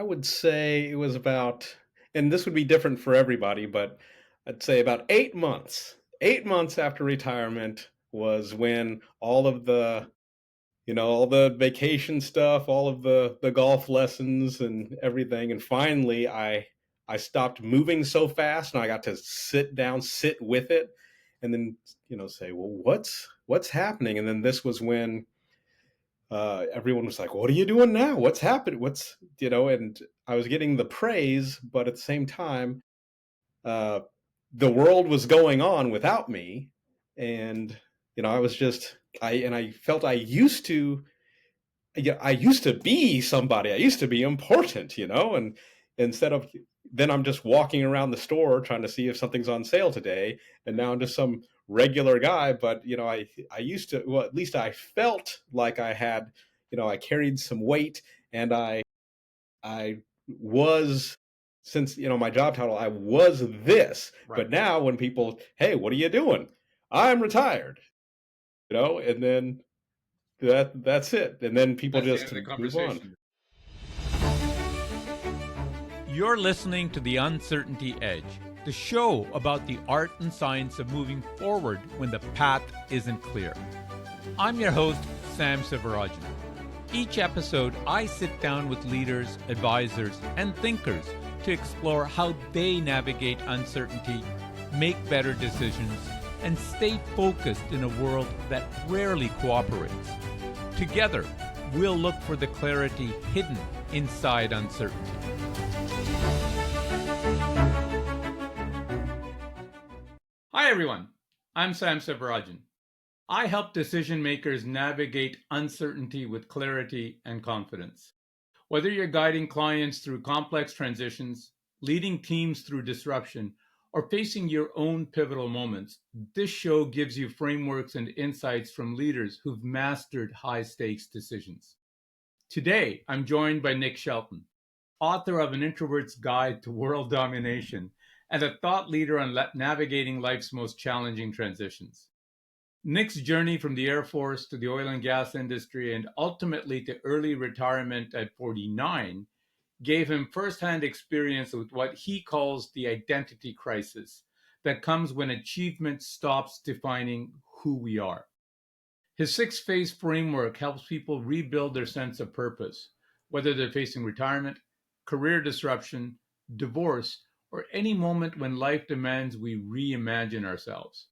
would say it was about, and this would be different for everybody, but I'd say about 8 months. 8 months after retirement was when all of all the vacation stuff, all of the golf lessons and everything. And finally, I stopped moving so fast, and I got to sit down, sit with it, and then say, well, what's happening? And then this was when everyone was like, "What are you doing now? What's happened? And I was getting the praise, but at the same time, uh, the world was going on without me, and I was just I felt I used to be somebody. I used to be important, and instead of then I'm just walking around the store trying to see if something's on sale today, and now I'm just some regular guy. But I used to, well, at least I felt like I had, I carried some weight, and I was, since my job title, I was this. Right. But now when people, hey, what are you doing? I'm retired, and then that's it. And then people That's the end just of the move on. conversation. You're listening to The Uncertainty Edge, the show about the art and science of moving forward when the path isn't clear. I'm your host, Sam Sivarajan. Each episode, I sit down with leaders, advisors, and thinkers to explore how they navigate uncertainty, make better decisions, and stay focused in a world that rarely cooperates. Together, we'll look for the clarity hidden inside uncertainty. Hi, everyone. I'm Sam Sivarajan. I help decision makers navigate uncertainty with clarity and confidence. Whether you're guiding clients through complex transitions, leading teams through disruption, or facing your own pivotal moments, this show gives you frameworks and insights from leaders who've mastered high-stakes decisions. Today, I'm joined by Nick Shelton, author of An Introvert's Guide to World Domination and a thought leader on navigating life's most challenging transitions. Nick's journey from the Air Force to the oil and gas industry and ultimately to early retirement at 49 gave him firsthand experience with what he calls the identity crisis that comes when achievement stops defining who we are. His 6-phase framework helps people rebuild their sense of purpose, whether they're facing retirement, career disruption, divorce, or any moment when life demands we reimagine ourselves.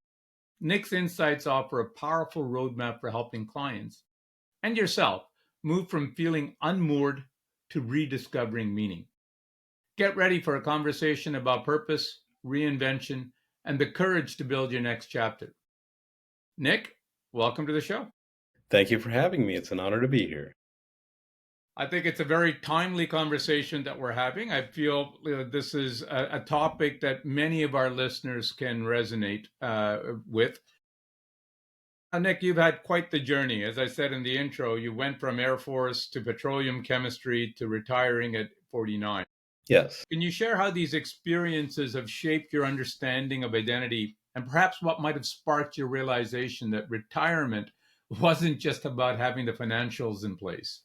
Nick's insights offer a powerful roadmap for helping clients and yourself move from feeling unmoored to rediscovering meaning. Get ready for a conversation about purpose, reinvention, and the courage to build your next chapter. Nick, welcome to the show. Thank you for having me. It's an honor to be here. I think it's a very timely conversation that we're having. I feel this is a topic that many of our listeners can resonate with. Nick, you've had quite the journey. As I said in the intro, you went from Air Force to petroleum chemistry to retiring at 49. Yes. Can you share how these experiences have shaped your understanding of identity and perhaps what might have sparked your realization that retirement wasn't just about having the financials in place?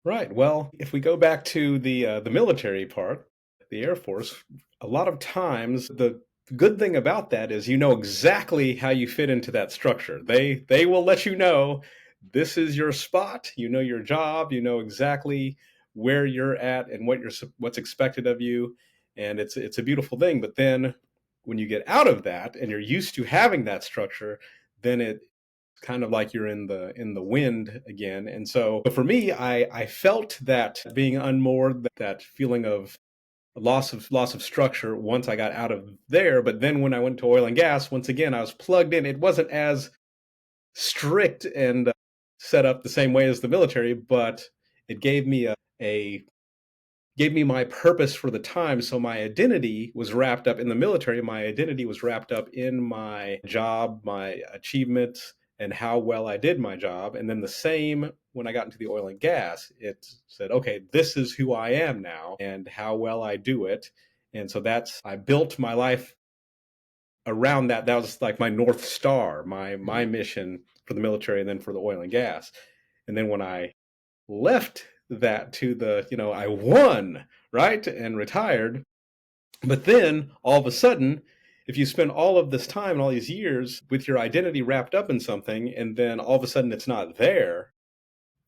Right. Well, if we go back to the military part, the Air Force, a lot of times the good thing about that is exactly how you fit into that structure. They will let you know this is your spot, your job, exactly where you're at and what's expected of you, and it's a beautiful thing. But then when you get out of that and you're used to having that structure, then it's kind of like you're in the wind again. And so for me, I felt that being unmoored, that feeling of loss of structure once I got out of there. But then when I went to oil and gas, once again I was plugged in. It wasn't as strict and set up the same way as the military, but it gave me my purpose for the time. So my identity was wrapped up in the military. My identity was wrapped up in my job, my achievements, and how well I did my job. And then the same when I got into the oil and gas, it said, okay, this is who I am now and how well I do it. And so I built my life around that. That was like my North Star, my mission for the military and then for the oil and gas. And then when I left that to the, I won, right? And retired. But then all of a sudden, if you spend all of this time and all these years with your identity wrapped up in something, and then all of a sudden it's not there,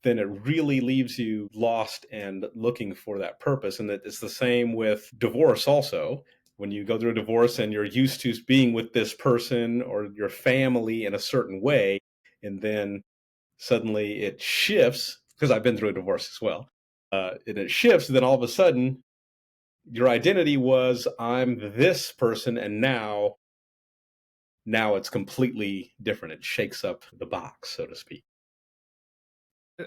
then it really leaves you lost and looking for that purpose. And that it's the same with divorce also. When you go through a divorce and you're used to being with this person or your family in a certain way, and then suddenly it shifts, because I've been through a divorce as well, and it shifts, then all of a sudden your identity was I'm this person, and now it's completely different. It shakes up the box, so to speak.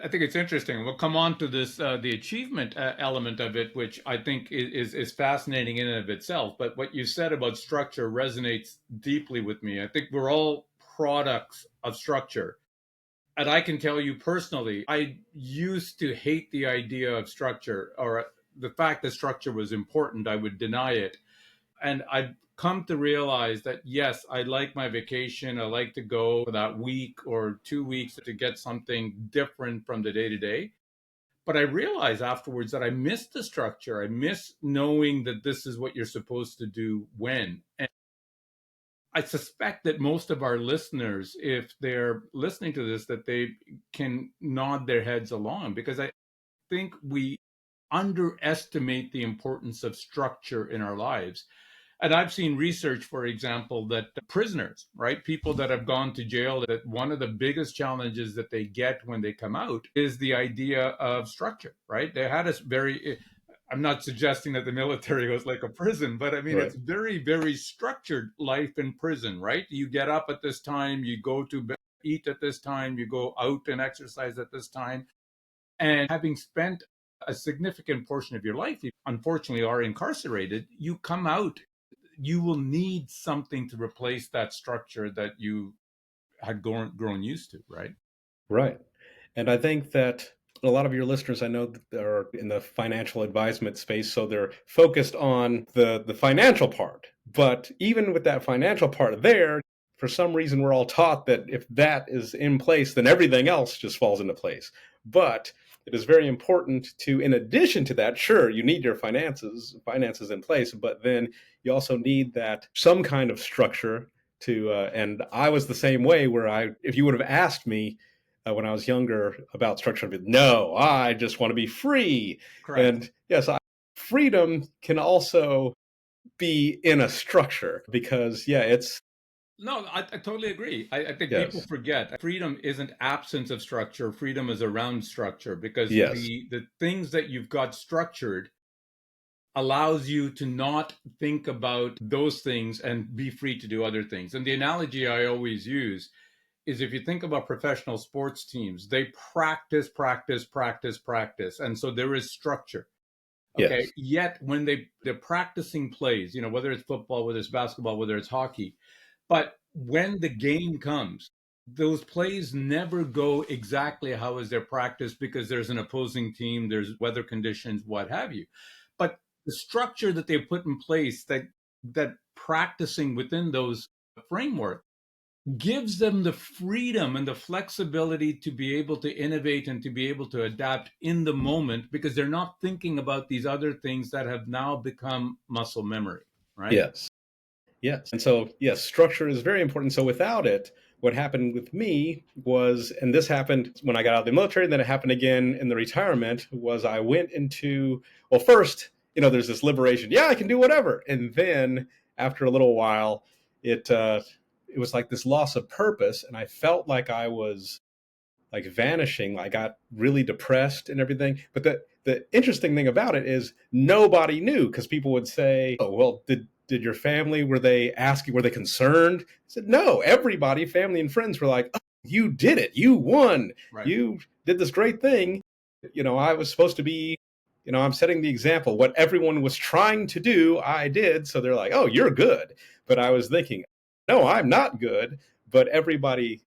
I think it's interesting. We'll come on to this, the achievement element of it, which I think is fascinating in and of itself. But what you said about structure resonates deeply with me. I think we're all products of structure. And I can tell you personally, I used to hate the idea of structure, or the fact that structure was important. I would deny it. And I've come to realize that, yes, I like my vacation. I like to go for that week or 2 weeks to get something different from the day to day. But I realized afterwards that I miss the structure. I miss knowing that this is what you're supposed to do when. And I suspect that most of our listeners, if they're listening to this, that they can nod their heads along, because I think we underestimate the importance of structure in our lives. And I've seen research, for example, that prisoners, right, people that have gone to jail, that one of the biggest challenges that they get when they come out is the idea of structure, right? They had a very, I'm not suggesting that the military was like a prison, but I mean, Right. it's very, very structured life in prison, right? You get up at this time, you go to eat at this time, you go out and exercise at this time. And having spent a significant portion of your life, you unfortunately are incarcerated, you come out, you will need something to replace that structure that you had grown used to, right? Right. And I think that a lot of your listeners, I know that are in the financial advisement space, so they're focused on the financial part. But even with that financial part there, for some reason, we're all taught that if that is in place, then everything else just falls into place. But it is very important to, in addition to that, sure, you need your finances in place, but then you also need that some kind of structure to. And I was the same way, where if you would have asked me when I was younger about structure, I'd be, no, I just want to be free. Correct. And yes, freedom can also be in a structure because, yeah, it's, No, I totally agree. I think people yes, forget freedom isn't absence of structure. Freedom is around structure, because yes, the things that you've got structured allows you to not think about those things and be free to do other things. And the analogy I always use is, if you think about professional sports teams, they practice, practice, practice, practice. And so there is structure. Okay. yes, Yet when they're practicing plays, whether it's football, whether it's basketball, whether it's hockey, but when the game comes, those plays never go exactly how is their practice, because there's an opposing team, there's weather conditions, what have you. But the structure that they put in place, that practicing within those framework, gives them the freedom and the flexibility to be able to innovate and to be able to adapt in the moment, because they're not thinking about these other things that have now become muscle memory, right? yes. Yes. And so, yes, structure is very important. So without it, what happened with me was, and this happened when I got out of the military, and then it happened again in the retirement, was I went into, well, first, there's this liberation. Yeah, I can do whatever. And then after a little while, it was like this loss of purpose. And I felt like I was like vanishing. I got really depressed and everything. But the interesting thing about it is nobody knew, because people would say, "Oh, well, did your family, were they asking, were they concerned?" I said, "No, everybody, family and friends were like, oh, you did it. You won. Right. You did this great thing. I was supposed to be, I'm setting the example. What everyone was trying to do, I did. So they're like, oh, you're good." But I was thinking, no, I'm not good. But everybody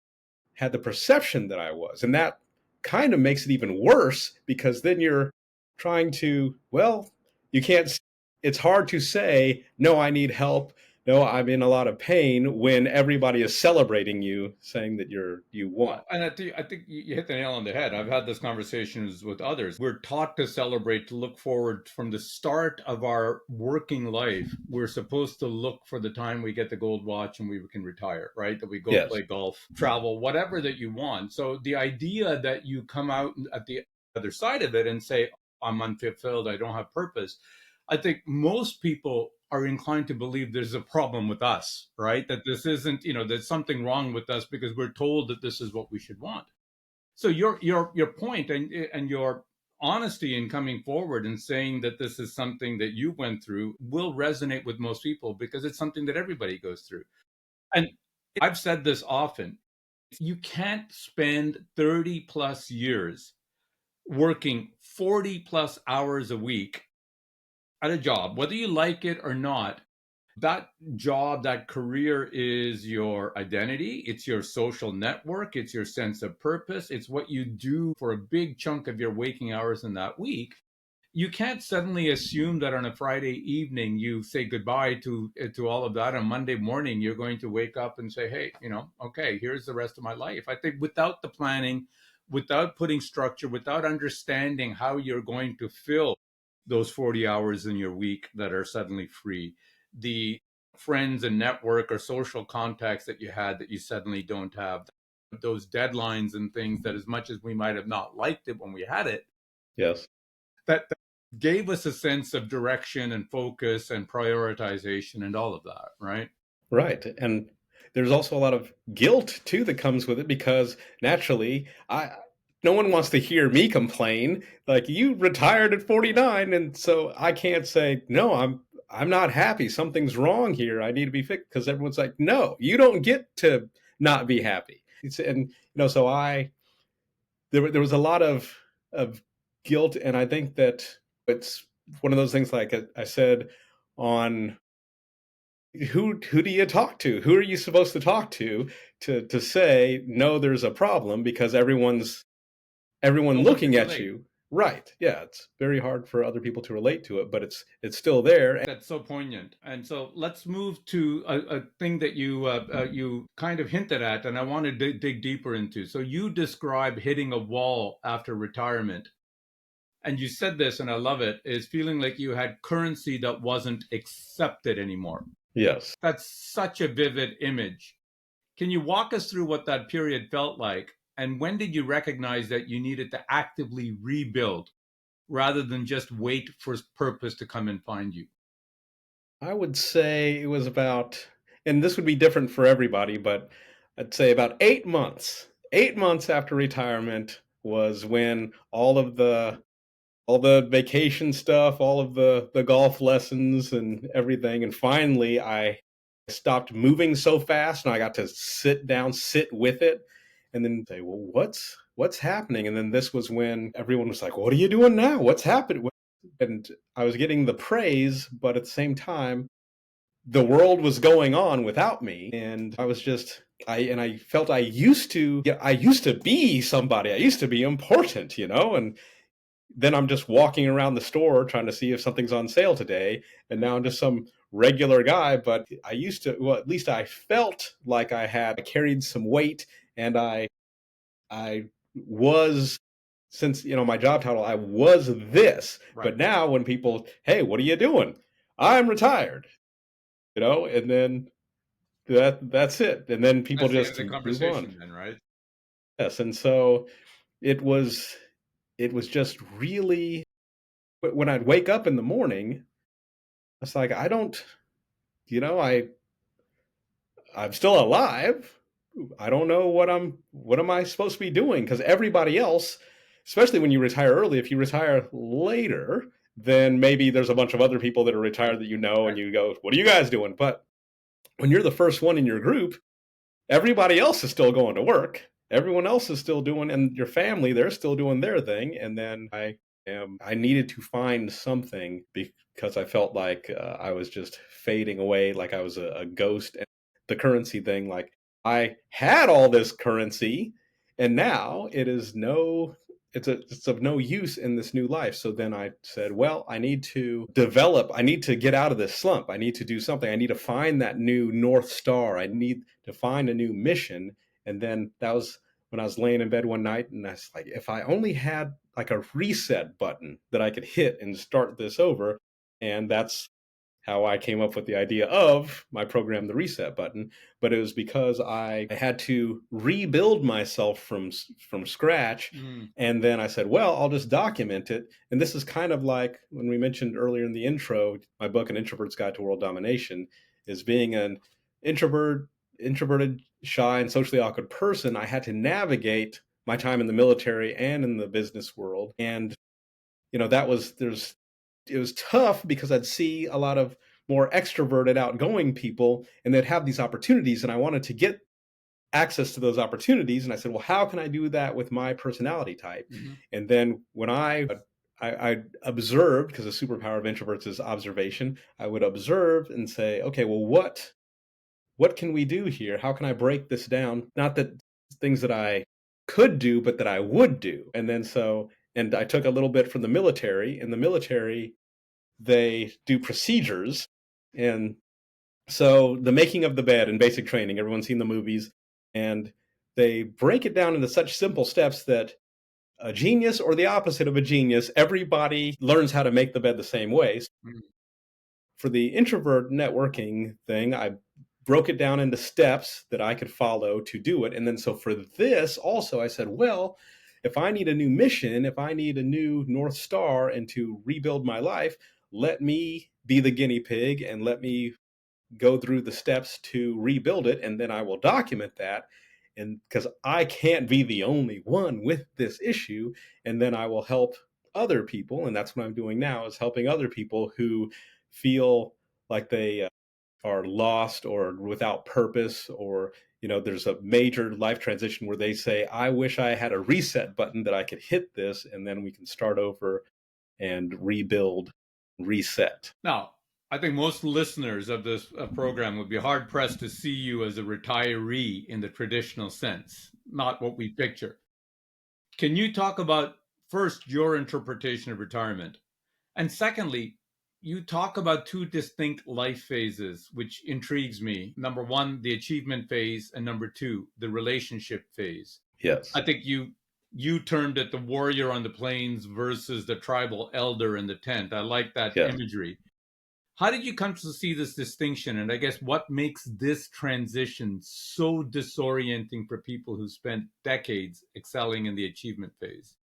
had the perception that I was. And that kind of makes it even worse, because then you're trying to, well, you can't, it's hard to say, no, I need help, no, I'm in a lot of pain when everybody is celebrating you, saying that you won. Well, and I think you hit the nail on the head. I've had those conversations with others. We're taught to celebrate, to look forward from the start of our working life. We're supposed to look for the time we get the gold watch and we can retire, right? That we go Yes. play golf, travel, whatever that you want. So the idea that you come out at the other side of it and say, I'm unfulfilled, I don't have purpose, I think most people are inclined to believe there's a problem with us, right? That this isn't, there's something wrong with us because we're told that this is what we should want. So your point and your honesty in coming forward and saying that this is something that you went through will resonate with most people because it's something that everybody goes through. And I've said this often. You can't spend 30 plus years working 40 plus hours a week at a job, whether you like it or not. That job, that career is your identity. It's your social network. It's your sense of purpose. It's what you do for a big chunk of your waking hours in that week. You can't suddenly assume that on a Friday evening you say goodbye to all of that. On Monday morning, you're going to wake up and say, hey, okay, here's the rest of my life. I think without the planning, without putting structure, without understanding how you're going to fill those 40 hours in your week that are suddenly free, the friends and network or social contacts that you had that you suddenly don't have, those deadlines and things that as much as we might have not liked it when we had it, Yes. that gave us a sense of direction and focus and prioritization and all of that, right? Right. And there's also a lot of guilt too that comes with it because naturally, I no one wants to hear me complain like you retired at 49 and so I can't say no, I'm not happy. Something's wrong here. I need to be fixed because everyone's like, "No, you don't get to not be happy." And so there was a lot of guilt and I think that it's one of those things like I said on who do you talk to? Who are you supposed to talk to say no? There's a problem because everyone No one can looking at relate. you. Right? Yeah, it's very hard for other people to relate to it, but it's still there. That's so poignant. And so let's move to a thing that you kind of hinted at, and I want to dig deeper into. So you describe hitting a wall after retirement, and you said this, and I love it, is feeling like you had currency that wasn't accepted anymore. Yes, That's such a vivid image. Can you walk us through what that period felt like? And when did you recognize that you needed to actively rebuild rather than just wait for purpose to come and find you? I would say it was about, and this would be different for everybody, but I'd say about 8 months. 8 months after retirement was when all the vacation stuff, all of the golf lessons and everything. And finally, I stopped moving so fast, and I got to sit down, sit with it, and then say, "Well, what's happening?" And then this was when everyone was like, "What are you doing now? What's happening?" And I was getting the praise, but at the same time, the world was going on without me, and I was just. I felt I used to be somebody. I used to be important, and then I'm just walking around the store trying to see if something's on sale today. And now I'm just some regular guy. But I used to, well, at least I felt like I carried some weight and I was, since, my job title, I was this. Right. But now when people, hey, what are you doing? I'm retired, and then that's it. And then people That's the end of just the move on. conversation, then, right? Yes. And so it was, it was just really, when I'd wake up in the morning, it's like I don't, you know, I'm still alive. I don't know what am I supposed to be doing because everybody else, especially when you retire early, if you retire later, then maybe there's a bunch of other people that are retired that and Right. you go, "What are you guys doing?" But when you're the first one in your group, everybody else is still going to work. Everyone else is still doing, and your family, they're still doing their thing. And then I needed to find something because I felt like I was just fading away, like I was a ghost. And the currency thing, like I had all this currency, and now it is no. it's of no use in this new life. So then I said, well, I need to get out of this slump. I need to do something. I need to find that new North Star. I need to find a new mission. And then that was when I was laying in bed one night and I was like, if I only had like a reset button that I could hit and start this over. And that's how I came up with the idea of my program, the reset button. But it was because I had to rebuild myself from scratch. Mm. And then I said, well, I'll just document it. And this is kind of like when we mentioned earlier in the intro, my book, An Introvert's Guide to World Domination, is being an introverted, shy, and socially awkward person. I had to navigate my time in the military and in the business world. And that was it was tough because I'd see a lot of more extroverted, outgoing people, and they'd have these opportunities, and I wanted to get access to those opportunities. And I said, well, how can I do that with my personality type? Hmm. And then when I observed, because the superpower of introverts is observation, I would observe and say, okay, well, what can we do here? How can I break this down? Not that things that I could do, but that I would do. And I took a little bit from the military. In the military, they do procedures. And so the making of the bed and basic training, everyone's seen the movies, and they break it down into such simple steps that a genius or the opposite of a genius, everybody learns how to make the bed the same way. For the introvert networking thing, I broke it down into steps that I could follow to do it. And then so for this also, I said, well, if I need a new mission, if I need a new North Star and to rebuild my life, let me be the guinea pig and let me go through the steps to rebuild it. And then I will document that. And because I can't be the only one with this issue, and then I will help other people. And that's what I'm doing now, is helping other people who feel like they are lost or without purpose, or there's a major life transition where they say, I wish I had a reset button that I could hit this and then we can start over and rebuild, reset. Now, I think most listeners of this program would be hard pressed to see you as a retiree in the traditional sense, not what we picture. Can you talk about first your interpretation of retirement? And secondly, you talk about two distinct life phases, which intrigues me. Number one, the achievement phase, and number two, the relationship phase. Yes. I think you termed it the warrior on the plains versus the tribal elder in the tent. I like that Yes. imagery. How did you come to see this distinction? And I guess what makes this transition so disorienting for people who spent decades excelling in the achievement phase?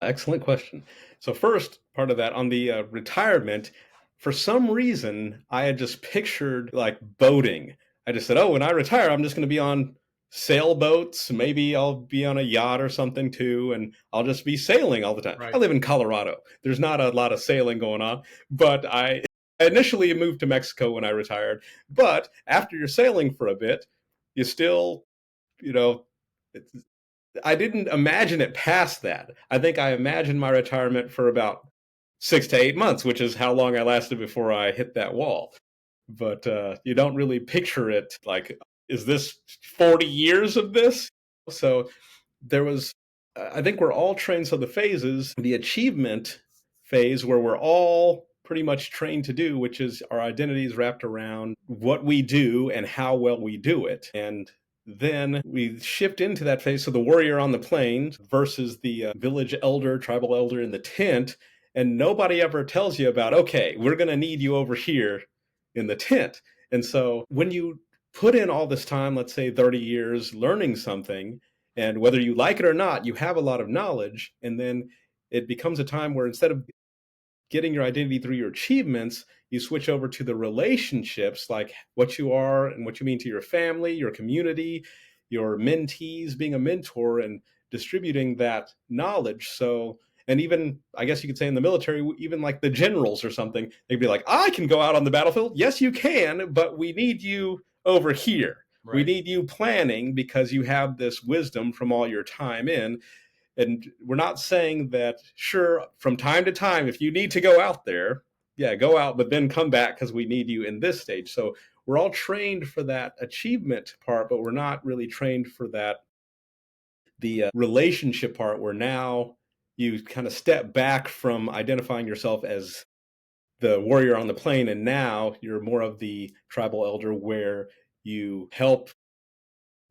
Excellent question. So first part of that on the retirement, for some reason, I had just pictured like boating. I just said, oh, when I retire, I'm just going to be on sailboats. Maybe I'll be on a yacht or something too, and I'll just be sailing all the time. Right. I live in Colorado. There's not a lot of sailing going on, but I initially moved to Mexico when I retired. But after you're sailing for a bit, you still, you know, it's, I didn't imagine it past that. I think I imagined my retirement for about 6 to 8 months, which is how long I lasted before I hit that wall. But you don't really picture it like, is this 40 years of this? So there was, I think we're all trained. So the phases, the achievement phase, where we're all pretty much trained to do, which is our identities wrapped around what we do and how well we do it. And then we shift into that phase. So the warrior on the plains versus the village elder, tribal elder in the tent. And nobody ever tells you about, okay, we're going to need you over here in the tent. And so when you put in all this time, let's say 30 years learning something, and whether you like it or not, you have a lot of knowledge. And then it becomes a time where instead of getting your identity through your achievements, you switch over to the relationships, like what you are and what you mean to your family, your community, your mentees, being a mentor and distributing that knowledge. So, and even, I guess you could say in the military, even like the generals or something, they'd be like, I can go out on the battlefield. Yes, you can, but we need you over here. Right. We need you planning because you have this wisdom from all your time in. And we're not saying that, sure, from time to time, if you need to go out there, yeah, go out, but then come back because we need you in this stage. So we're all trained for that achievement part, but we're not really trained for that, the relationship part, where now you kind of step back from identifying yourself as the warrior on the plane, and now you're more of the tribal elder where you help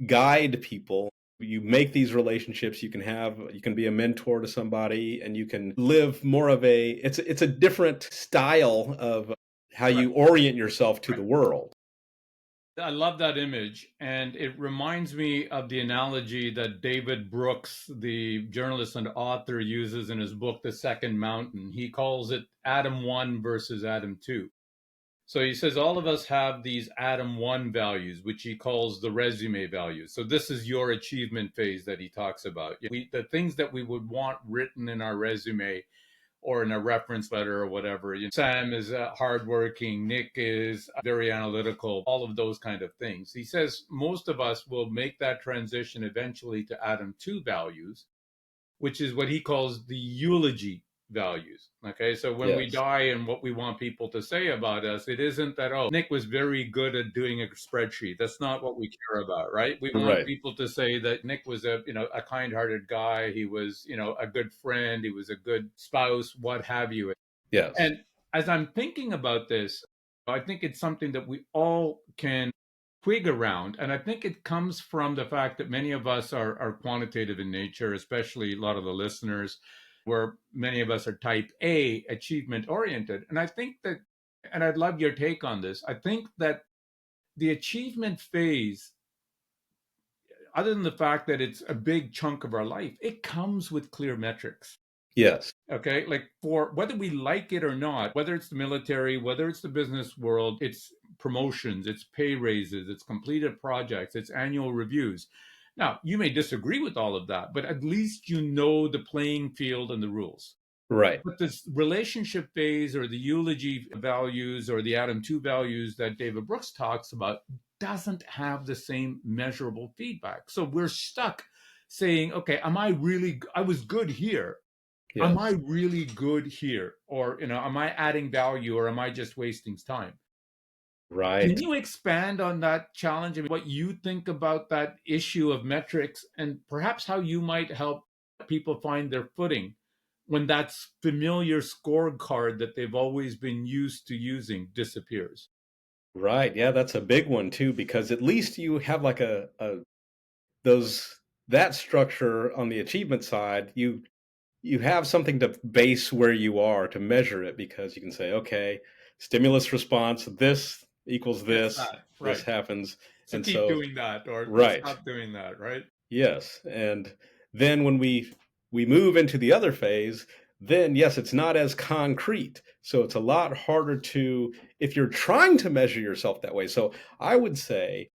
guide people. You make these relationships. You can be a mentor to somebody, and you can live more of it's a different style of how Right. you orient yourself to Right. the world. I love that image. And it reminds me of the analogy that David Brooks, the journalist and author, uses in his book, The Second Mountain. He calls it Adam 1 versus Adam 2. So he says all of us have these Adam 1 values, which he calls the resume values. So this is your achievement phase that he talks about. The things that we would want written in our resume or in a reference letter or whatever. Sam is hardworking. Nick is very analytical, all of those kind of things. He says most of us will make that transition eventually to Adam 2 values, which is what he calls the eulogy values. Okay, so when we Yes. die and what we want people to say about us, it isn't that, oh, Nick was very good at doing a spreadsheet. That's not what we care about, right? We want Right. people to say that Nick was a kind-hearted guy. He was, a good friend. He was a good spouse, what have you. Yes. And as I'm thinking about this, I think it's something that we all can twig around. And I think it comes from the fact that many of us are quantitative in nature, especially a lot of the listeners, where many of us are type A, achievement oriented. And I think that, and I'd love your take on this, I think that the achievement phase, other than the fact that it's a big chunk of our life, it comes with clear metrics. Yes. Okay, like for whether we like it or not, whether it's the military, whether it's the business world, it's promotions, it's pay raises, it's completed projects, it's annual reviews. Now, you may disagree with all of that, but at least you know the playing field and the rules. Right. But this relationship phase or the eulogy values or the Adam 2 values that David Brooks talks about doesn't have the same measurable feedback. So we're stuck saying, okay, I was good here, am I Yes. really good here? Or, am I adding value or am I just wasting time? Can Right. you expand on that challenge and what you think about that issue of metrics and perhaps how you might help people find their footing when that familiar scorecard that they've always been used to using disappears? Right. Yeah, that's a big one too, because at least you have like a those that structure on the achievement side. You have something to base where you are to measure it, because you can say, okay, stimulus response, this equals It's this, that, this right. happens. So And keep so, doing that or right. stop doing that, right? Yes. And then when we move into the other phase, then yes, it's not as concrete. So it's a lot harder to, if you're trying to measure yourself that way. So I would say,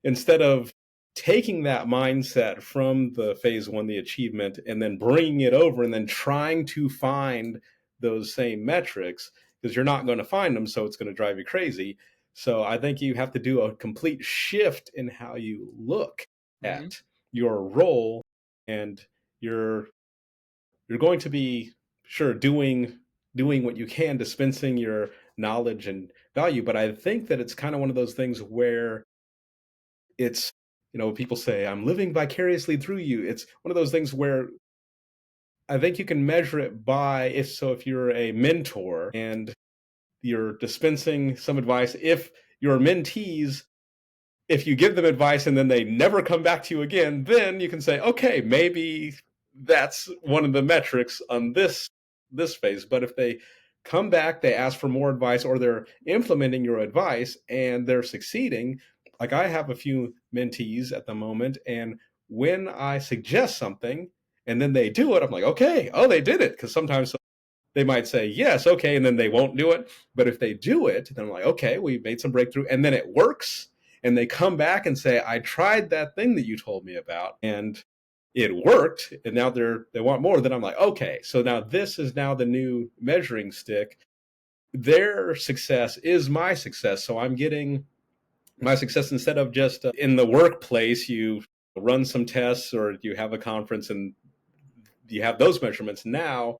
instead of taking that mindset from the phase one, the achievement, and then bringing it over and then trying to find those same metrics, because you're not going to find them, so it's going to drive you crazy. So I think you have to do a complete shift in how you look Hmm. at your role, and you're you're going to be, sure, doing what you can, dispensing your knowledge and value. But I think that it's kind of one of those things where it's, people say, I'm living vicariously through you. It's one of those things where I think you can measure it by, if you're a mentor and you're dispensing some advice, if your mentees, if you give them advice and then they never come back to you again, then you can say, okay, maybe that's one of the metrics on this phase. But if they come back, they ask for more advice, or they're implementing your advice and they're succeeding. Like, I have a few mentees at the moment, and when I suggest something and then they do it, I'm like, okay, oh, they did it. Because sometimes they might say yes, okay, and then they won't do it. But if they do it, then I'm like, okay, we made some breakthrough, and then it works. And they come back and say, I tried that thing that you told me about, and it worked. And now they want more. Then I'm like, okay, so now this is now the new measuring stick. Their success is my success. So I'm getting my success, instead of just in the workplace, you run some tests or you have a conference and you have those measurements. Now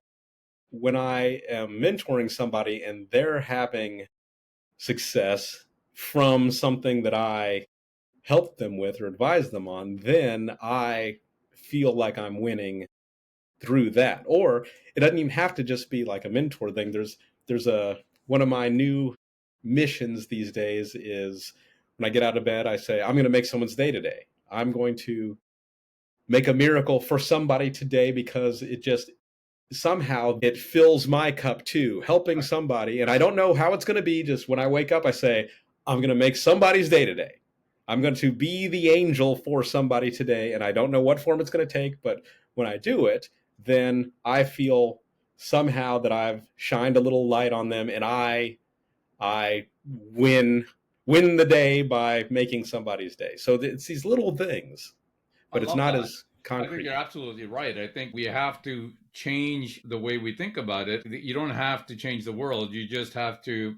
when I am mentoring somebody and they're having success from something that I helped them with or advised them on, then I feel like I'm winning through that. Or it doesn't even have to just be like a mentor thing. There's a one of my new missions these days is when I get out of bed, I say, I'm going to make someone's day today. I'm going to make a miracle for somebody today because it just somehow it fills my cup too, helping somebody. And I don't know how it's going to be. Just when I wake up, I say, I'm going to make somebody's day today. I'm going to be the angel for somebody today. And I don't know what form it's going to take, but when I do it, then I feel somehow that I've shined a little light on them, and I win the day by making somebody's day. So it's these little things, I but it's love not that. as I think you're concrete. absolutely right. I think we have to change the way we think about it. You don't have to change the world. You just have to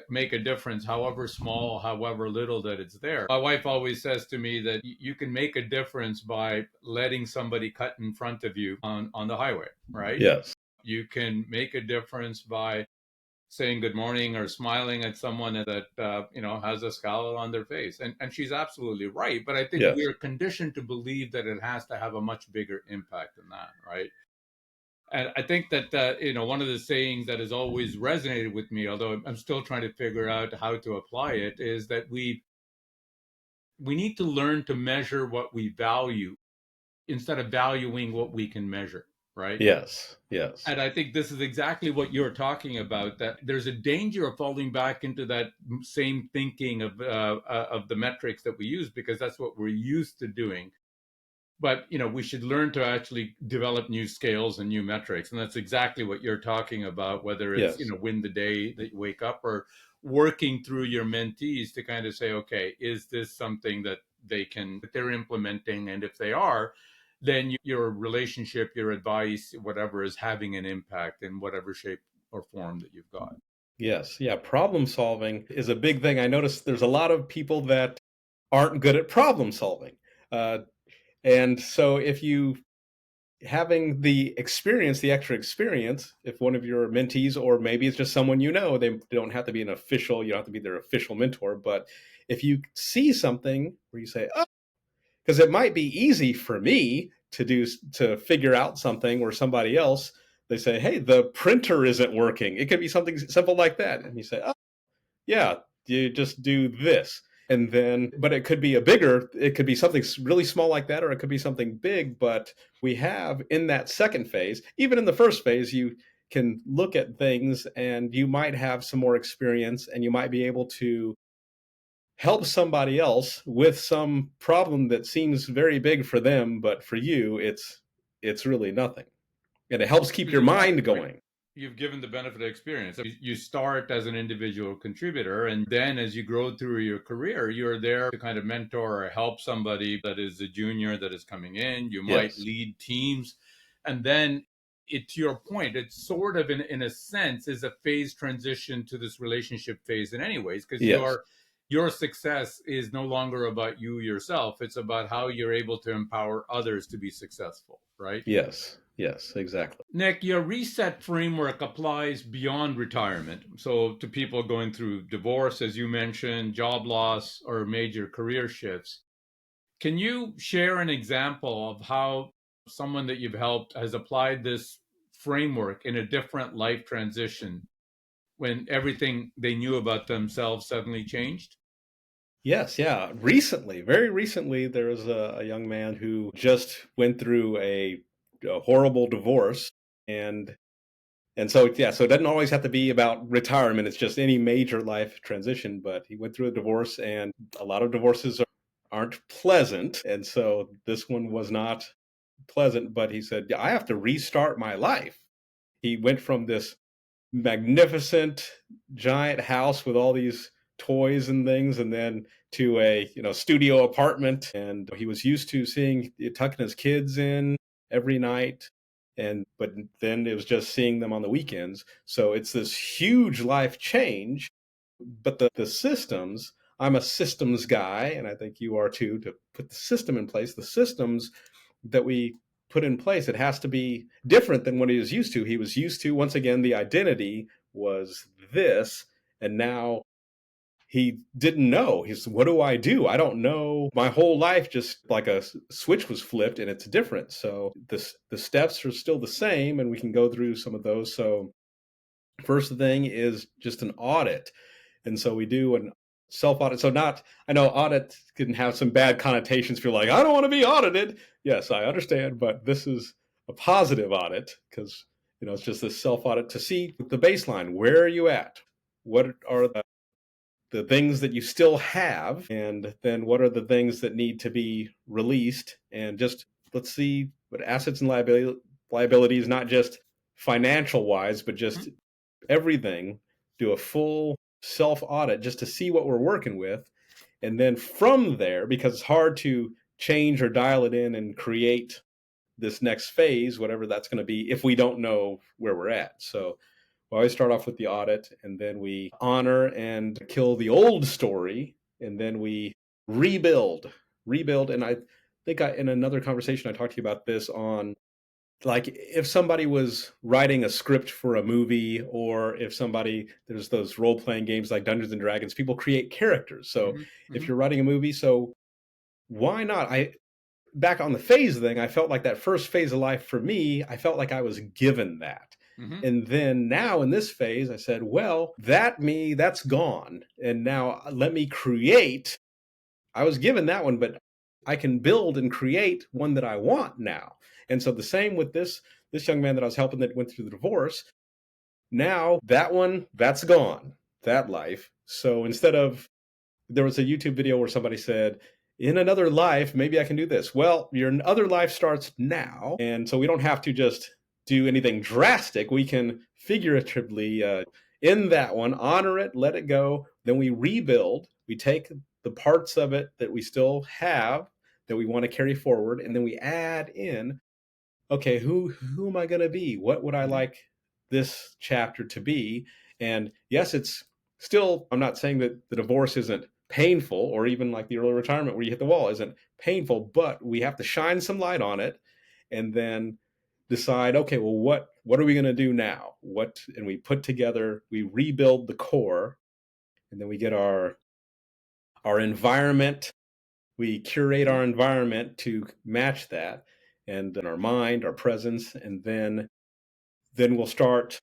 make a difference, however small, however little that it's there. My wife always says to me that you can make a difference by letting somebody cut in front of you on the highway, right? Yes. You can make a difference by saying good morning or smiling at someone that has a scowl on their face, and she's absolutely right. But I think Yes. we're conditioned to believe that it has to have a much bigger impact than that, right? And I think that one of the sayings that has always resonated with me, although I'm still trying to figure out how to apply it, is that we need to learn to measure what we value instead of valuing what we can measure, right? Yes. Yes. And I think this is exactly what you're talking about. That there's a danger of falling back into that same thinking of the metrics that we use, because that's what we're used to doing. But we should learn to actually develop new scales and new metrics, and that's exactly what you're talking about. Whether it's Yes. win the day that you wake up, or working through your mentees to kind of say, okay, is this something that they're implementing, and if they are, then your relationship, your advice, whatever, is having an impact in whatever shape or form that you've got. Yes. Yeah. Problem solving is a big thing. I notice there's a lot of people that aren't good at problem solving. Uh, and so if you having the experience, the extra experience, if one of your mentees, or maybe it's just someone they don't have to be an official, you don't have to be their official mentor, but if you see something where you say, oh, because it might be easy for me to figure out something where somebody else, they say, hey, the printer isn't working. It could be something simple like that. And you say, oh, yeah, you just do this. And then, but it could be something really small like that, or it could be something big. But we have in that second phase, even in the first phase, you can look at things and you might have some more experience, and you might be able to help somebody else with some problem that seems very big for them, but for you, it's really nothing. And it helps keep your Absolutely right. mind Right. going. You've given the benefit of experience. You start as an individual contributor, and then as you grow through your career, you're there to kind of mentor or help somebody that is a junior that is coming in. You might Yes. lead teams, and then to your point, it's sort of in a sense is a phase transition to this relationship phase in anyways, because Yes. your success is no longer about you yourself. It's about how you're able to empower others to be successful, right? Yes. Yes. Exactly. Nick, your reset framework applies beyond retirement. So, to people going through divorce, as you mentioned, job loss, or major career shifts. Can you share an example of how someone that you've helped has applied this framework in a different life transition when everything they knew about themselves suddenly changed? Yes, yeah. Recently, very recently, there was a young man who just went through a horrible divorce, and so yeah, so it doesn't always have to be about retirement. It's just any major life transition. But he went through a divorce, and a lot of divorces aren't pleasant, and so this one was not pleasant. But he said, "Yeah, I have to restart my life." He went from this magnificent giant house with all these toys and things, and then to a studio apartment, and he was used to tucking his kids in every night, and but then it was just seeing them on the weekends. So it's this huge life change. But the systems, I'm a systems guy, and I think you are too, to put the system in place. The systems that we put in place, it has to be different than what he was used to. He was used to, once again, the identity was this, and now he didn't know. He's, what do I do? I don't know. My whole life just like a switch was flipped and it's different. So the steps are still the same and we can go through some of those. So first thing is just an audit. And so we do an self audit. So not, I know audit can have some bad connotations. Feel like, I don't want to be audited. Yes, I understand, but this is a positive audit because, it's just this self audit to see the baseline. Where are you at? What are the things that you still have? And then what are the things that need to be released? And just let's see what assets and liabilities, not just financial wise, but just everything, do a full self audit just to see what we're working with. And then from there, because it's hard to change or dial it in and create this next phase, whatever that's going to be, if we don't know where we're at. So we always start off with the audit, and then we honor and kill the old story, and then we rebuild. And I think in another conversation, I talked to you about this on, like, if somebody was writing a script for a movie, or if there's those role-playing games like Dungeons and Dragons, people create characters. So if you're writing a movie, so why not? Back on the phase thing, I felt like that first phase of life for me, I felt like I was given that. And then now in this phase, I said, well, that's gone. And now let me create. I was given that one, but I can build and create one that I want now. And so the same with this young man that I was helping that went through the divorce. Now that's gone, that life. So there was a YouTube video where somebody said, in another life, maybe I can do this. Well, your other life starts now. And so we don't have to just do anything drastic. We can figuratively, in that one, honor it, let it go. Then we rebuild. We take the parts of it that we still have that we want to carry forward. And then we add in, okay, who am I going to be? What would I like this chapter to be? And yes, it's still, I'm not saying that the divorce isn't painful, or even like the early retirement where you hit the wall isn't painful, but we have to shine some light on it and then decide, okay, well, what are we going to do now? And we we rebuild the core, and then we get our environment. We curate our environment to match that, and then our mind, our presence, and then we'll start,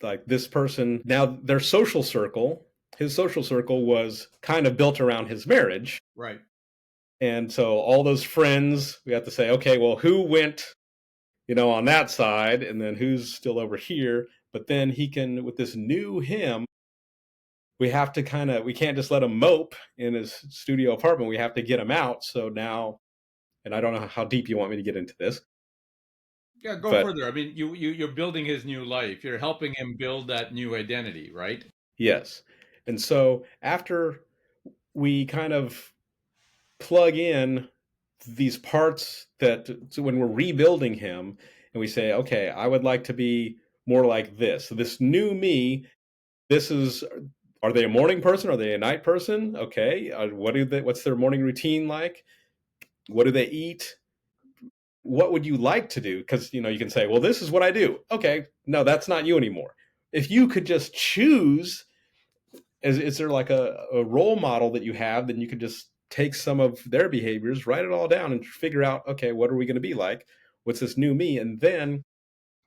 like, this person, now his social circle was kind of built around his marriage. Right. And so all those friends, we have to say, okay, well, who went, on that side, and then who's still over here. But then he can, with this new him, we can't just let him mope in his studio apartment. We have to get him out. So now, and I don't know how deep you want me to get into this. Yeah, go further. I mean, you're building his new life. You're helping him build that new identity, right? Yes. And so after we kind of plug in these parts so when we're rebuilding him, and we say, okay, I would like to be more like this. So this new me, are they a morning person? Are they a night person? Okay. What's their morning routine like? What do they eat? What would you like to do? Because, you can say, well, this is what I do. Okay. No, that's not you anymore. If you could just choose, is there like a role model that you have, then you could just take some of their behaviors, write it all down, and figure out, okay, what are we going to be like? What's this new me? And then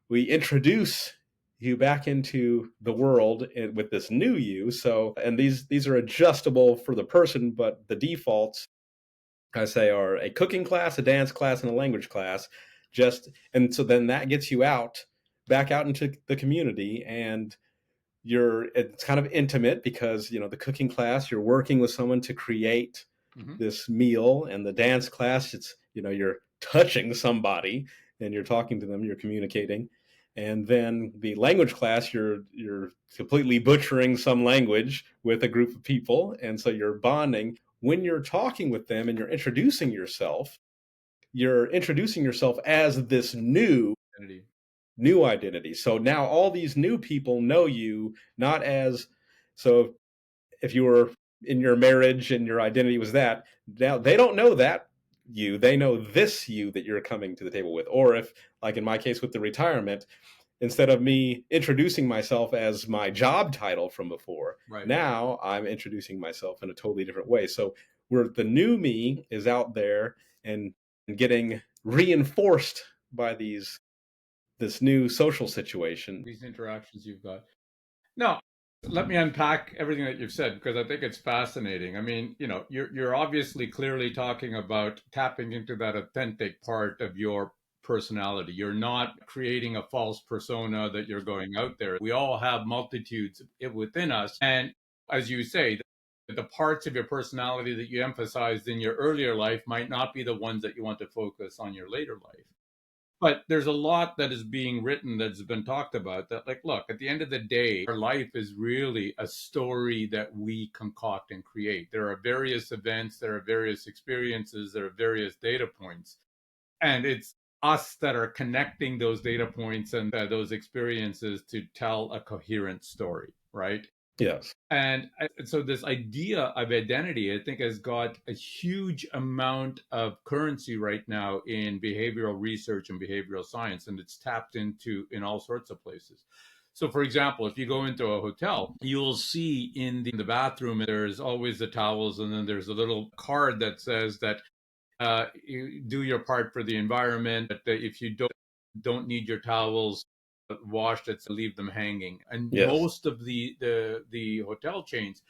we introduce you back into the world with this new you. So, and these are adjustable for the person, but the defaults, I say, are a cooking class, a dance class, and a language class. And so then that gets you back out into the community, and it's kind of intimate because, the cooking class, you're working with someone to create this meal, and the dance class, it's, you're touching somebody and you're talking to them, you're communicating. And then the language class, you're completely butchering some language with a group of people, and so you're bonding. When you're talking with them and you're introducing yourself as this new identity. So now all these new people know you not as, so if you were in your marriage and your identity was that, now they don't know that they know this you that you're coming to the table with. Or if, like in my case with the retirement, instead of me introducing myself as my job title from before, Right. now I'm introducing myself in a totally different way. So where the new me is out there and getting reinforced by this new social situation. These interactions you've got. No, let me unpack everything that you've said because I think it's fascinating. I mean, you're obviously clearly talking about tapping into that authentic part of your personality. You're not creating a false persona that you're going out there. We all have multitudes within us. And as you say, the parts of your personality that you emphasized in your earlier life might not be the ones that you want to focus on your later life. But there's a lot that is being written that's been talked about that, like, look, at the end of the day, our life is really a story that we concoct and create. There are various events, there are various experiences, there are various data points. And it's us that are connecting those data points and those experiences to tell a coherent story, right? Yes. And so this idea of identity, I think, has got a huge amount of currency right now in behavioral research and behavioral science, and it's tapped into in all sorts of places. So, for example, if you go into a hotel, you'll see in the bathroom, there's always the towels, and then there's a little card that says that you do your part for the environment, but if you don't need your towels washed, it's leave them hanging. And Yes. most of the hotel chains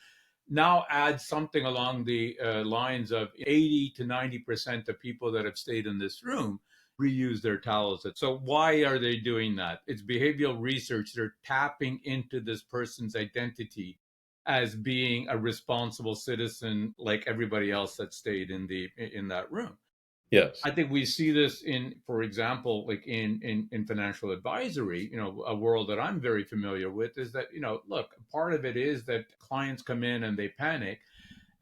now add something along the lines of 80 to 90% of people that have stayed in this room reuse their towels. So why are they doing that? It's behavioral research. They're tapping into this person's identity as being a responsible citizen like everybody else that stayed in that room. Yes. I think we see this in, for example, like in financial advisory, a world that I'm very familiar with is that, look, part of it is that clients come in and they panic.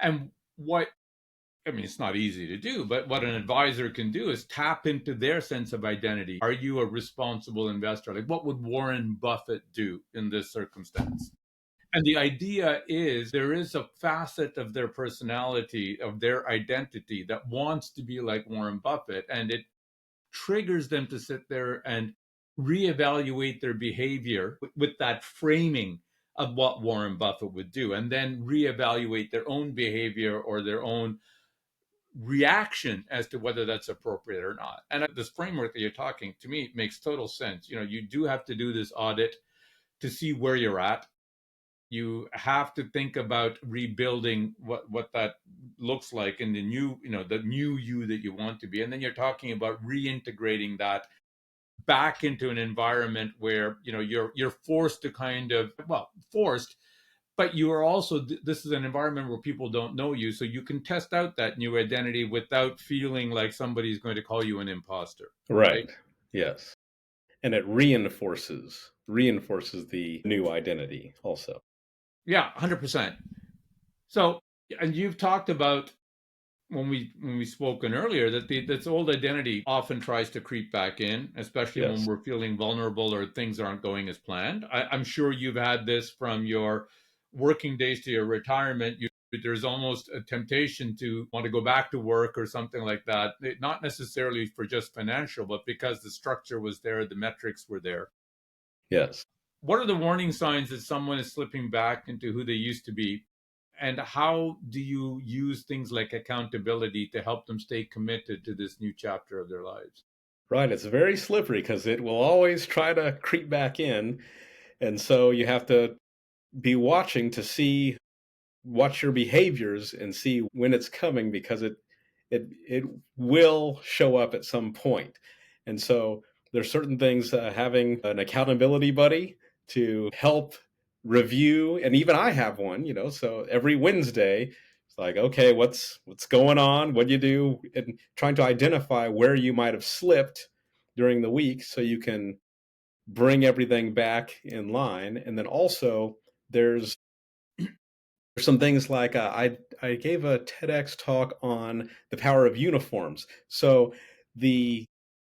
And I mean, it's not easy to do, but what an advisor can do is tap into their sense of identity. Are you a responsible investor? Like, what would Warren Buffett do in this circumstance? And the idea is there is a facet of their personality, of their identity that wants to be like Warren Buffett. And it triggers them to sit there and reevaluate their behavior with that framing of what Warren Buffett would do, and then reevaluate their own behavior or their own reaction as to whether that's appropriate or not. And this framework that you're talking to me makes total sense. You do have to do this audit to see where you're at. You have to think about rebuilding what that looks like in the new you that you want to be. And then you're talking about reintegrating that back into an environment where you're forced to kind of, well, forced, but you are also, this is an environment where people don't know you, so you can test out that new identity without feeling like somebody's going to call you an imposter, right? Right. Yes. And it reinforces the new identity also. Yeah, 100%. So, and you've talked about when we spoken earlier that this old identity often tries to creep back in, especially when Yes. we're feeling vulnerable or things aren't going as planned. I'm sure you've had this from your working days to your retirement. There's almost a temptation to want to go back to work or something like that, not necessarily for just financial, but because the structure was there, the metrics were there. Yes. What are the warning signs that someone is slipping back into who they used to be? And how do you use things like accountability to help them stay committed to this new chapter of their lives? Right. It's very slippery because it will always try to creep back in. And so you have to be watching to watch your behaviors and see when it's coming because it will show up at some point. And so there's certain things, having an accountability buddy to help review, and even I have one, so every Wednesday it's like, okay, what's going on, what do you do, and trying to identify where you might have slipped during the week so you can bring everything back in line. And then also there's some things like, I gave a TEDx talk on the power of uniforms. So the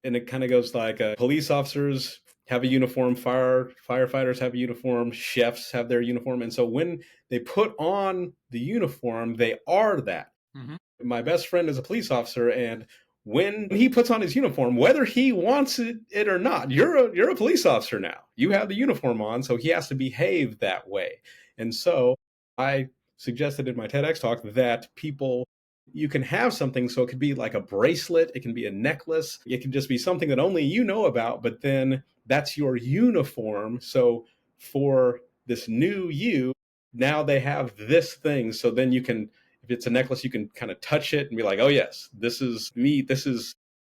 and it kind of goes like, police officers have a uniform, firefighters have a uniform, chefs have their uniform, and so when they put on the uniform, they are that. Mm-hmm. My best friend is a police officer, and when he puts on his uniform, whether he wants it or not. You're a police officer now. You have the uniform on, so he has to behave that way. And so I suggested in my TEDx talk that people, you can have something, so it could be like a bracelet, it can be a necklace, it can just be something that only you know about, but then that's your uniform. So for this new you, now they have this thing. So then you can, if it's a necklace, you can kind of touch it and be like, oh yes, this is me. This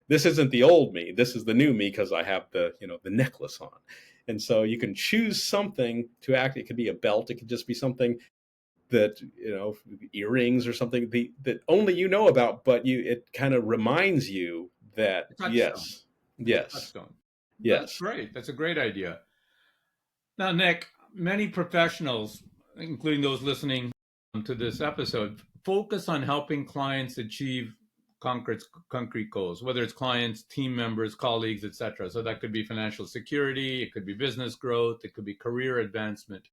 isn't the old me. This is the new me because I have the, the necklace on. And so you can choose something to act. It could be a belt. It could just be something that, earrings or something that only you know about, but it kind of reminds you that, A touchstone. yes, It's a yes, touchstone. That's yes. great. That's a great idea. Now, Nick, many professionals, including those listening to this episode, focus on helping clients achieve concrete goals, whether it's clients, team members, colleagues, etc. So that could be financial security, it could be business growth, it could be career advancement.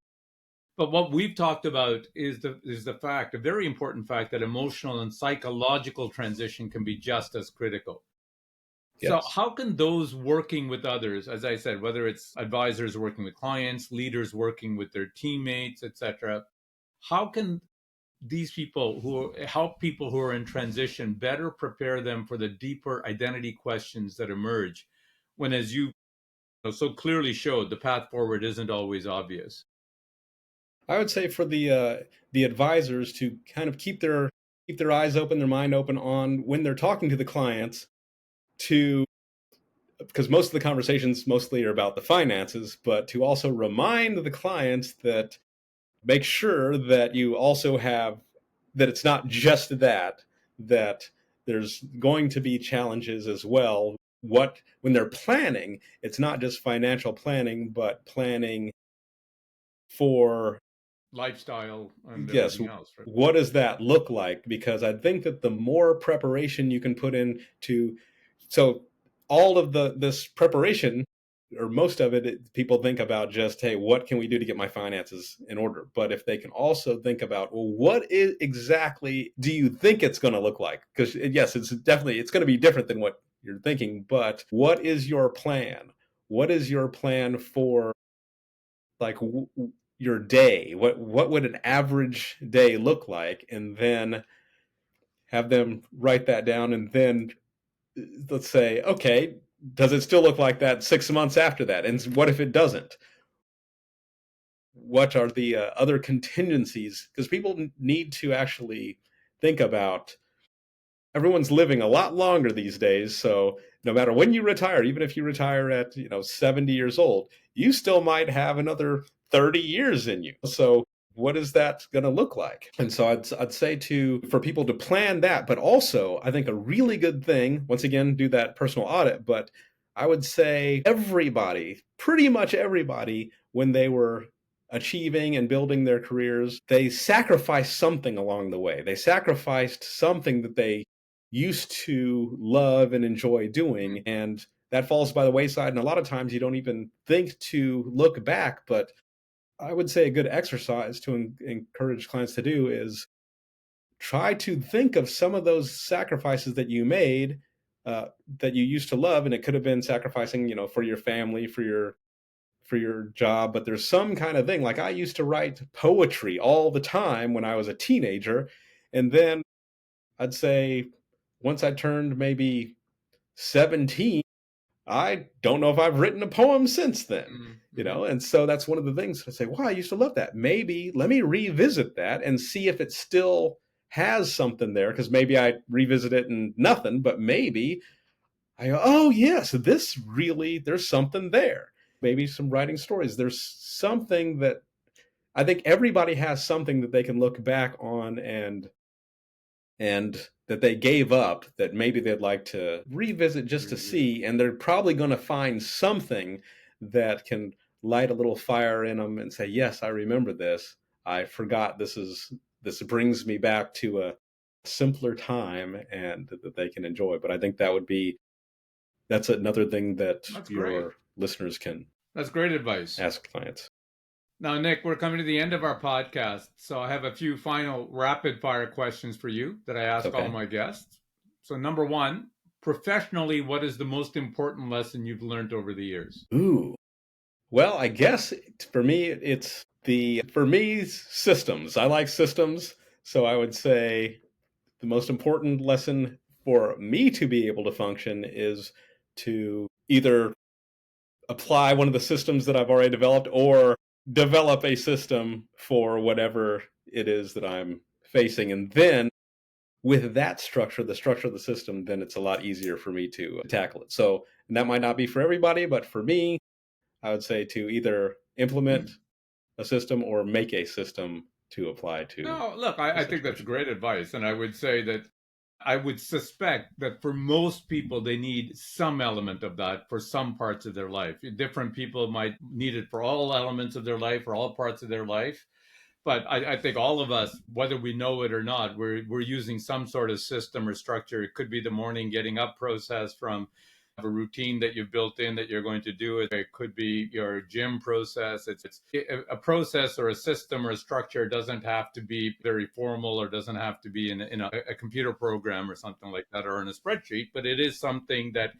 But what we've talked about is the fact, a very important fact, that emotional and psychological transition can be just as critical. So, Yes. how can those working with others, as I said, whether it's advisors working with clients, leaders working with their teammates, etc., how can these people who help people who are in transition better prepare them for the deeper identity questions that emerge when, as you so clearly showed, the path forward isn't always obvious? I would say for the advisors to kind of keep their eyes open, their mind open on when they're talking to the clients, to because most of the conversations mostly are about the finances, but to also remind the clients that, make sure that you also have, that it's not just that there's going to be challenges as well. What, when they're planning, it's not just financial planning, but planning for, Lifestyle and yes, everything else, right? what does that look like? Because I think that the more preparation you can put into, so all of this preparation, or most of it, people think about just, hey, what can we do to get my finances in order? But if they can also think about, well, what is exactly do you think it's going to look like? Because yes, it's definitely, it's going to be different than what you're thinking, but what is your plan? What is your plan for, like, your day? What would an average day look like? And then have them write that down, and then let's say, okay, does it still look like that 6 months after that? And what if it doesn't? What are the other contingencies? Because people need to actually think about, everyone's living a lot longer these days. So no matter when you retire, even if you retire at 70 years old, you still might have another 30 years in you. So what is that going to look like? And so I'd say for people to plan that, but also I think a really good thing, once again, do that personal audit. But I would say everybody, pretty much everybody, when they were achieving and building their careers, they sacrificed something along the way. They sacrificed something that they used to love and enjoy doing, and that falls by the wayside. And a lot of times you don't even think to look back. But I would say a good exercise to encourage clients to do is try to think of some of those sacrifices that you made, that you used to love. And it could have been sacrificing, for your family, for your job, but there's some kind of thing. Like, I used to write poetry all the time when I was a teenager, and then I'd say once I turned maybe 17, I don't know if I've written a poem since then, Mm-hmm. and so that's one of the things I say, wow, I used to love that. Maybe let me revisit that and see if it still has something there, because maybe I revisit it and nothing, but maybe I go, oh yes, this really, there's something there. Maybe some writing stories. There's something that I think everybody has, something that they can look back on, and that they gave up, that maybe they'd like to revisit just to Revisit. see, and they're probably going to find something that can light a little fire in them and say, yes, I remember this. I forgot, this brings me back to a simpler time, and that they can enjoy. But I think that's another thing that That's great. your listeners can That's great advice. ask clients. Now, Nick, we're coming to the end of our podcast. So I have a few final rapid fire questions for you that I ask all Okay. my guests. So, number one, Professionally, what is the most important lesson you've learned over the years? Ooh. Well, I guess for me, it's systems. I like systems. So I would say the most important lesson for me to be able to function is to either apply one of the systems that I've already developed or develop a system for whatever it is that I'm facing. And then with that structure, the structure of the system, then it's a lot easier for me to tackle it. So, and that might not be for everybody, but for me, I would say to either implement a system or make a system to apply to No, look, a I think that's situation. great advice. And I would say that I would suspect that for most people, they need some element of that for some parts of their life. Different people might need it for all elements of their life or all parts of their life. But I think all of us, whether we know it or not, we're using some sort of system or structure. It could be the morning getting up process from a routine that you've built in that you're going to do it. It could be your gym process. It's a process or a system or a structure doesn't have to be very formal or doesn't have to be in a computer program or something like that or in a spreadsheet, but it is something that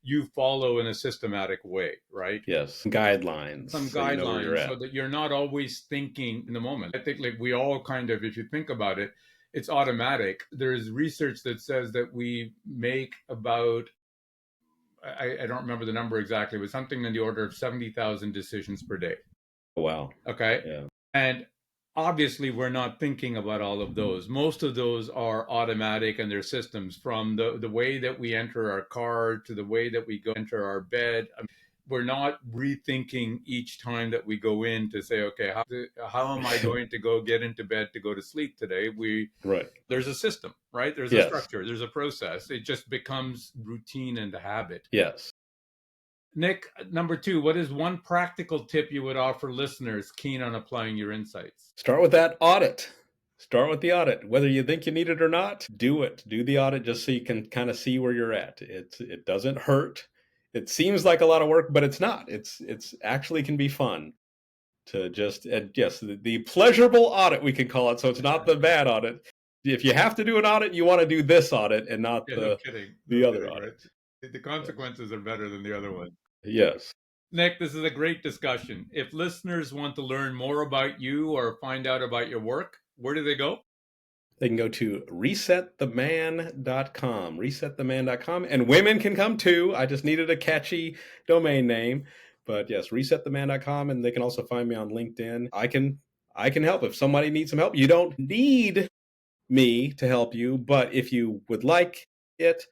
you follow in a systematic way, right? Yes, guidelines Some so you know where you're guidelines at. so that you're not always thinking in the moment. I think like we all kind of, if you think about it, it's automatic. There's research that says that we make about, I don't remember the number exactly, but something in the order of 70,000 decisions per day. Wow. Okay. Yeah. And obviously, we're not thinking about all of those. Most of those are automatic and they're systems from the way that we enter our car to the way that we go enter our bed. We're not rethinking each time that we go in to say, okay, how am I going to go get into bed to go to sleep today? Right. There's a system, right? There's a Yes. structure, there's a process. It just becomes routine and a habit. Yes. Nick, number two, what is one practical tip you would offer listeners keen on applying your insights? Start with that audit. Start with the audit. Whether you think you need it or not, do it. Do the audit just so you can kind of see where you're at. It doesn't hurt. It seems like a lot of work, but it's not. It's actually can be fun to just yes, the pleasurable audit we can call it. So it's not the bad audit. If you have to do an audit, you want to do this audit and not Yeah, no kidding. the No other kidding, audit. right? The Yes. consequences are better than the other one. Yes. Nick, this is a great discussion. If listeners want to learn more about you or find out about your work, where do they go? They can go to resettheman.com, resettheman.com, and women can come too. I just needed a catchy domain name. But yes, resettheman.com, and they can also find me on LinkedIn. I can help if somebody needs some help. You don't need me to help you, but if you would like it,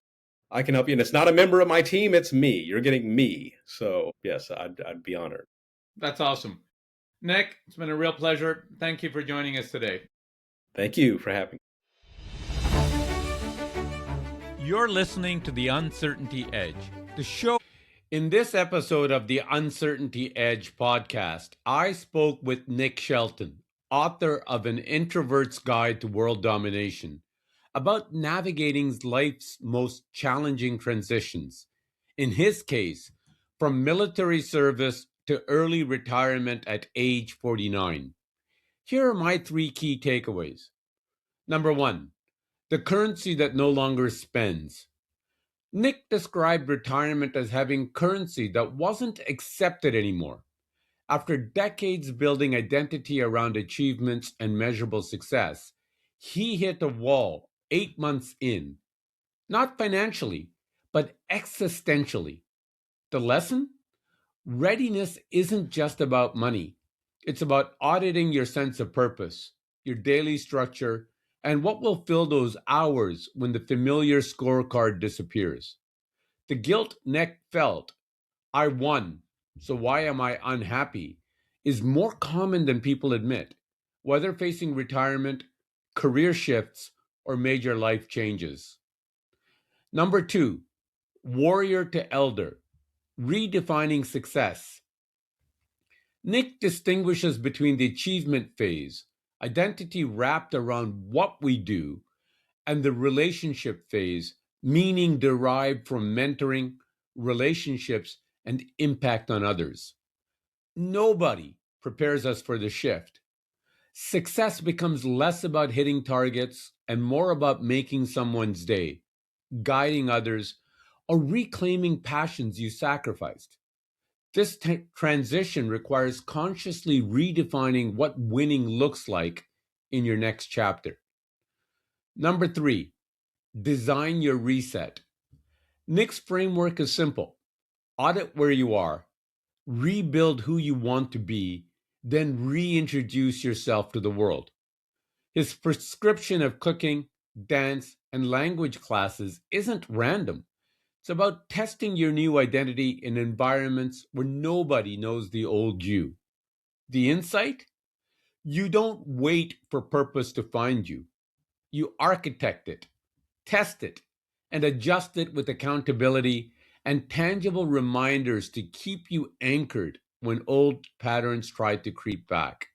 I can help you. And it's not a member of my team, it's me. You're getting me. So yes, I'd be honored. That's awesome. Nick, it's been a real pleasure. Thank you for joining us today. Thank you for having me. You're listening to The Uncertainty Edge, the show. In this episode of the Uncertainty Edge podcast, I spoke with Nick Shelton, author of An Introvert's Guide to World Domination, about navigating life's most challenging transitions. In his case, from military service to early retirement at age 49. Here are my three key takeaways. Number one, the currency that no longer spends. Nick described retirement as having currency that wasn't accepted anymore. After decades building identity around achievements and measurable success, he hit a wall 8 months in, not financially, but existentially. The lesson? Readiness isn't just about money. It's about auditing your sense of purpose, your daily structure, and what will fill those hours when the familiar scorecard disappears. The guilt Nick felt, I won, so why am I unhappy, is more common than people admit, whether facing retirement, career shifts, or major life changes. Number two, warrior to elder, redefining success. Nick distinguishes between the achievement phase, identity wrapped around what we do, and the relationship phase, meaning derived from mentoring, relationships, and impact on others. Nobody prepares us for the shift. Success becomes less about hitting targets and more about making someone's day, guiding others, or reclaiming passions you sacrificed. This transition requires consciously redefining what winning looks like in your next chapter. Number 3, design your reset. Nick's framework is simple. Audit where you are, rebuild who you want to be, then reintroduce yourself to the world. His prescription of cooking, dance, and language classes isn't random. It's about testing your new identity in environments where nobody knows the old you. The insight? You don't wait for purpose to find you. You architect it, test it, and adjust it with accountability and tangible reminders to keep you anchored when old patterns try to creep back.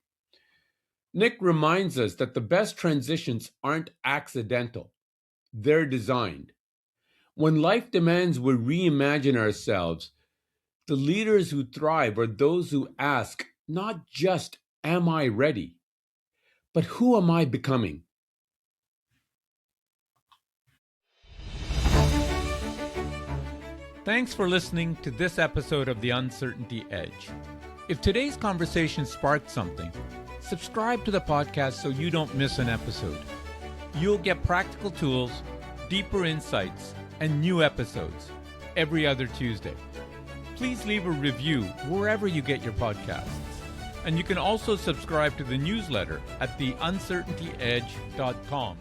Nick reminds us that the best transitions aren't accidental, they're designed. When life demands we reimagine ourselves, the leaders who thrive are those who ask not just, am I ready, but who am I becoming? Thanks for listening to this episode of The Uncertainty Edge. If today's conversation sparked something, subscribe to the podcast so you don't miss an episode. You'll get practical tools, deeper insights, and new episodes every other Tuesday. Please leave a review wherever you get your podcasts. And you can also subscribe to the newsletter at theuncertaintyedge.com